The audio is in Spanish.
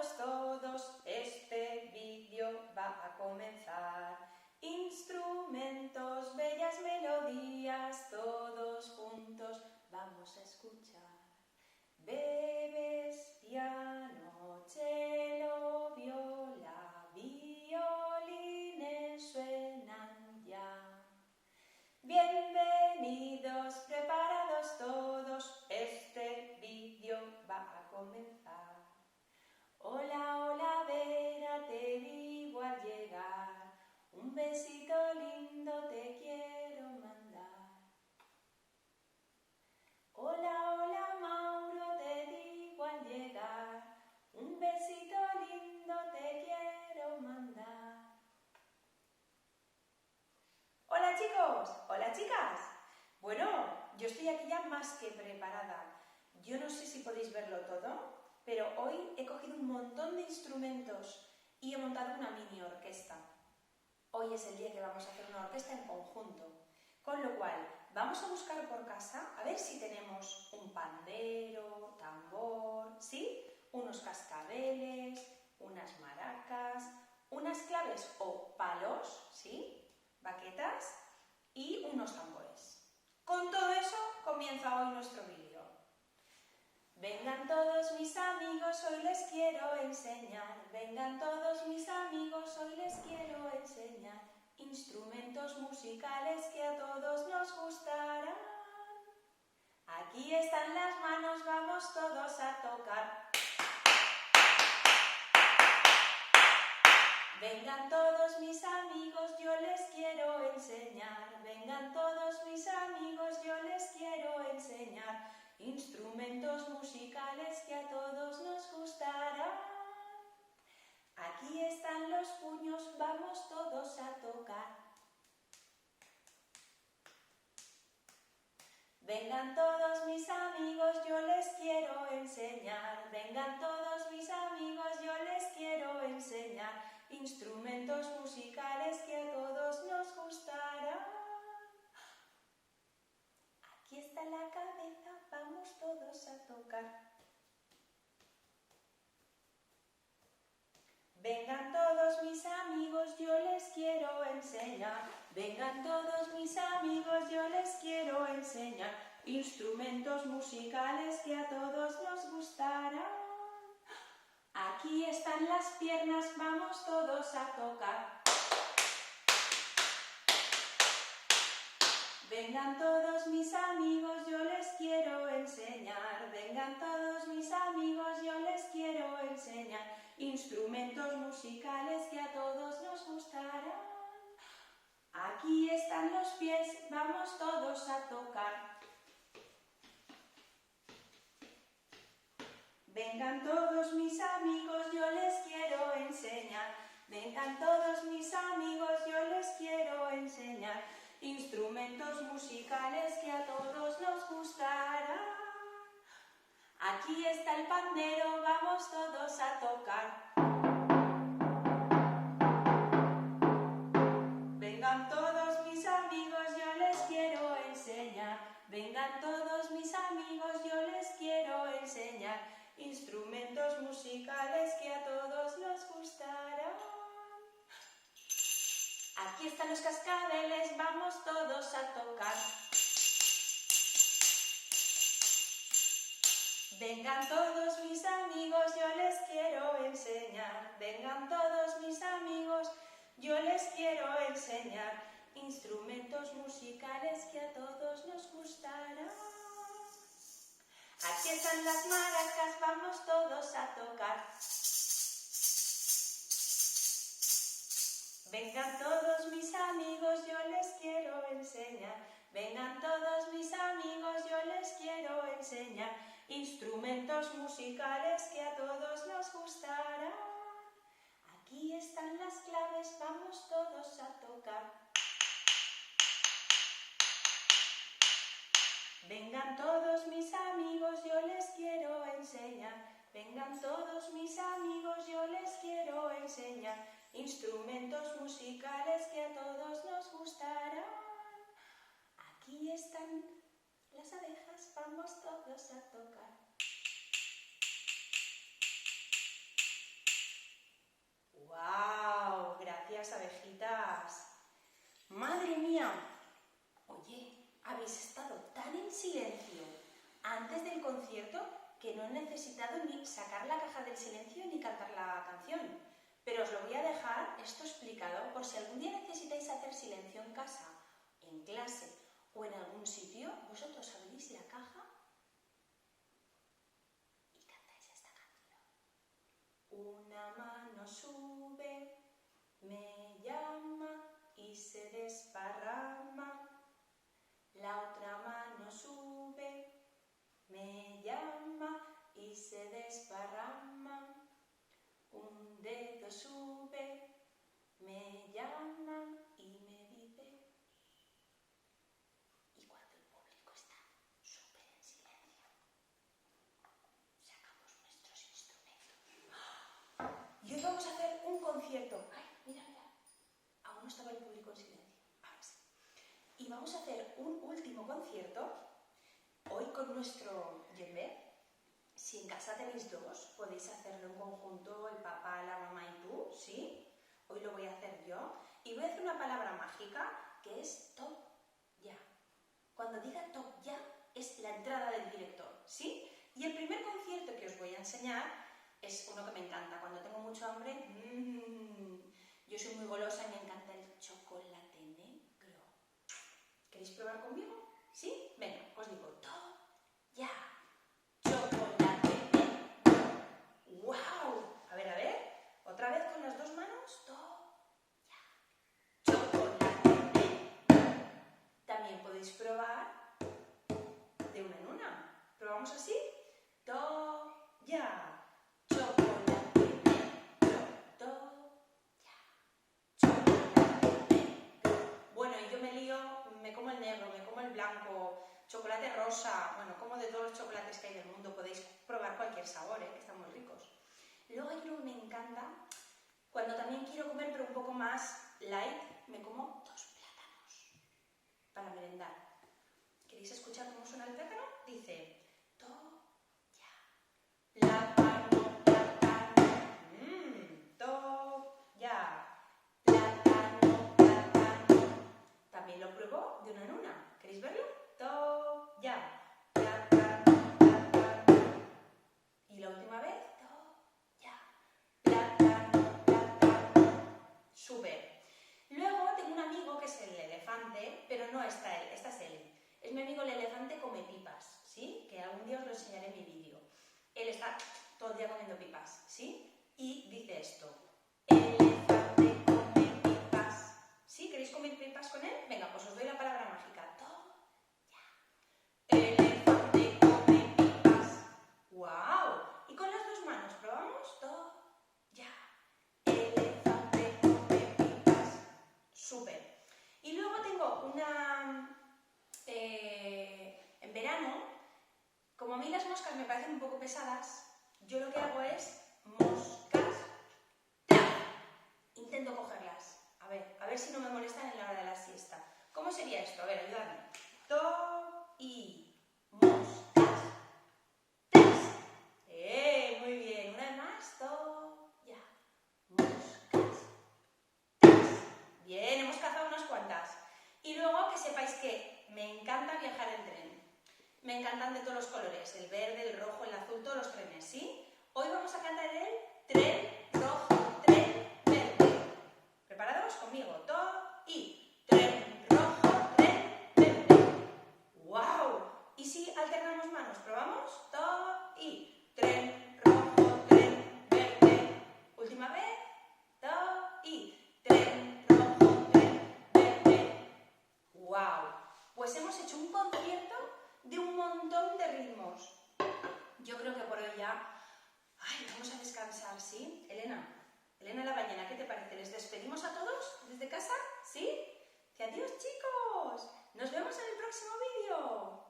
preparados todos, este vídeo va a comenzar. Instrumentos, bellas melodías, todos juntos vamos a escuchar. Bebes, piano, cello, viola, violines suenan ya. Bienvenidos, preparados todos, este vídeo va a comenzar. Hola, hola, Vera, te digo al llegar, un besito lindo te quiero mandar. Hola, hola, Mauro, te digo al llegar, un besito lindo te quiero mandar. Hola chicos, hola chicas. Bueno, yo estoy aquí ya más que preparada. Yo no sé si podéis verlo todo, pero hoy he cogido un montón de instrumentos y he montado una mini orquesta. Hoy es el día que vamos a hacer una orquesta en conjunto, con lo cual vamos a buscar por casa a ver si tenemos un pandero, tambor, ¿sí? Unos cascabeles, unas maracas, unas claves o palos, ¿sí? Baquetas y unos tambores. Con todo eso comienza hoy nuestro vídeo. Vengan todos mis amigos, hoy les quiero enseñar. Vengan todos mis amigos, hoy les quiero enseñar. Instrumentos musicales que a todos nos gustarán. Aquí están las manos, vamos todos a tocar. Vengan todos mis amigos, yo les quiero enseñar. Vengan todos mis amigos, yo les quiero enseñar. Instrumentos musicales que a todos nos gustarán. Aquí están los puños, vamos todos a tocar. Vengan todos mis amigos, yo les quiero enseñar. Vengan todos mis amigos, yo les quiero enseñar. Instrumentos musicales que a todos nos gustarán. Aquí está la cabeza, vamos todos a tocar. Vengan todos mis amigos, yo les quiero enseñar. Vengan todos mis amigos, yo les quiero enseñar. Instrumentos musicales que a todos nos gustarán. Aquí están las piernas, vamos todos a tocar. Vengan todos mis amigos, yo les quiero enseñar. Vengan todos mis amigos, yo les quiero enseñar. Instrumentos musicales que a todos nos gustarán. Aquí están los pies, vamos todos a tocar. Vengan todos mis amigos, yo les quiero enseñar. Vengan todos mis amigos, yo les quiero enseñar. Instrumentos musicales que a todos nos gustarán. Aquí está el pandero, vamos todos a tocar. Vengan todos mis amigos, yo les quiero enseñar. Vengan todos mis amigos, yo les quiero enseñar. Instrumentos musicales que a todos nos gustarán. Aquí están los cascabeles, vamos todos a tocar. Vengan todos mis amigos, yo les quiero enseñar. Vengan todos mis amigos, yo les quiero enseñar. Instrumentos musicales que a todos nos gustarán. Aquí están las maracas, vamos todos a tocar. Vengan todos mis amigos, yo les quiero enseñar. Vengan todos mis amigos, yo les quiero enseñar. Instrumentos musicales que a todos nos gustarán. Aquí están las claves, vamos todos a tocar. Vengan todos mis amigos, yo les quiero enseñar. Vengan todos mis amigos, yo les quiero enseñar. Instrumentos musicales que a todos nos gustarán. Aquí están las abejas, vamos todos a tocar. cierto que no he necesitado ni sacar la caja del silencio ni cantar la canción, pero os lo voy a dejar esto explicado por si algún día necesitáis hacer silencio en casa, en clase o en algún sitio, vosotros abrís la caja y cantáis esta canción. Una mano sube, me llama y se desparrama. La otra mano sube, me llama y se desparrama. Un dedo sube, me llama y me dice. Y cuando el público está súper en silencio, sacamos nuestros instrumentos. Y hoy vamos a hacer un concierto. ¡Ay, mira, mira! Aún no estaba el público en silencio. Ahora sí. Y vamos a hacer un último concierto, hoy con nuestro djembe. Si en casa tenéis dos, podéis hacerlo en conjunto, el papá, la mamá y tú, ¿sí? Hoy lo voy a hacer yo. Y voy a hacer una palabra mágica que es top ya. Cuando diga top ya, es la entrada del director, ¿sí? Y el primer concierto que os voy a enseñar es uno que me encanta. Cuando tengo mucho hambre, yo soy muy golosa y me encanta el chocolate negro. ¿Queréis probar conmigo? ¿Sí? Venga, os digo top ya. Chocolate negro. ¡Wow! A ver. Otra vez con las dos manos. Top ya. Chocolate negro. También podéis probar de una en una. ¿Probamos así? Top ya. Chocolate negro. Top ya. Chocolate negro. Bueno, y yo me lío, me como el negro, me como el blanco, chocolate rosa, bueno, como de todos los chocolates que hay del mundo, podéis probar cualquier sabor, que están muy ricos. Luego hay uno que me encanta, cuando también quiero comer pero un poco más light, me como 2 plátanos para merendar. ¿Queréis escuchar cómo suena el plátano? Dice, to, ya, plátano, plátano, to, ya, plátano, plátano. También lo pruebo de una en una. ¿Queréis verlo? To, ya, plátano, plátano. Y la última vez, to, ya, plátano, plátano. Súper. Luego tengo un amigo que es el elefante, pero no está él, esta es él. Es mi amigo el elefante come pipas, ¿sí? Que algún día os lo enseñaré en mi vídeo. Él está todo el día comiendo pipas, ¿sí? Y dice esto. Elefante come pipas. ¿Sí? ¿Queréis comer pipas con él? Venga, pues os doy la palabra mágica. To, ya. Elefante come pipas. ¡Wow! Y con las dos manos, ¿probamos? To, ya. Elefante come pipas. Súper. Y luego tengo una... en verano, como a mí las moscas me parecen un poco pesadas, yo lo que hago es moscas. Intento cogerlas. A ver si no me molestan en la hora de la siesta. ¿Cómo sería esto? A ver, ayudadme. To y moscas. Muy bien. Una vez más. To, ya. Moscas. Bien, hemos cazado unas cuantas. Y luego que sepáis que me encanta viajar en tren. Me encantan de todos los colores. El verde, el rojo, el azul, todos los trenes, ¿sí? Hoy vamos a cantar el tren rojo, tren verde. ¿Preparados? Conmigo. To y tren rojo, tren verde. ¡Wow! ¿Y si alternamos manos? ¿Probamos? To y tren rojo, tren verde. Última vez. To y tren rojo, tren verde. ¡Wow! Pues hemos hecho un concierto de un montón de ritmos. Yo creo que por hoy ya... Ay, vamos a descansar, ¿sí? Elena la ballena, ¿qué te parece? ¿Les despedimos a todos desde casa? ¿Sí? ¡Que adiós, chicos! ¡Nos vemos en el próximo vídeo!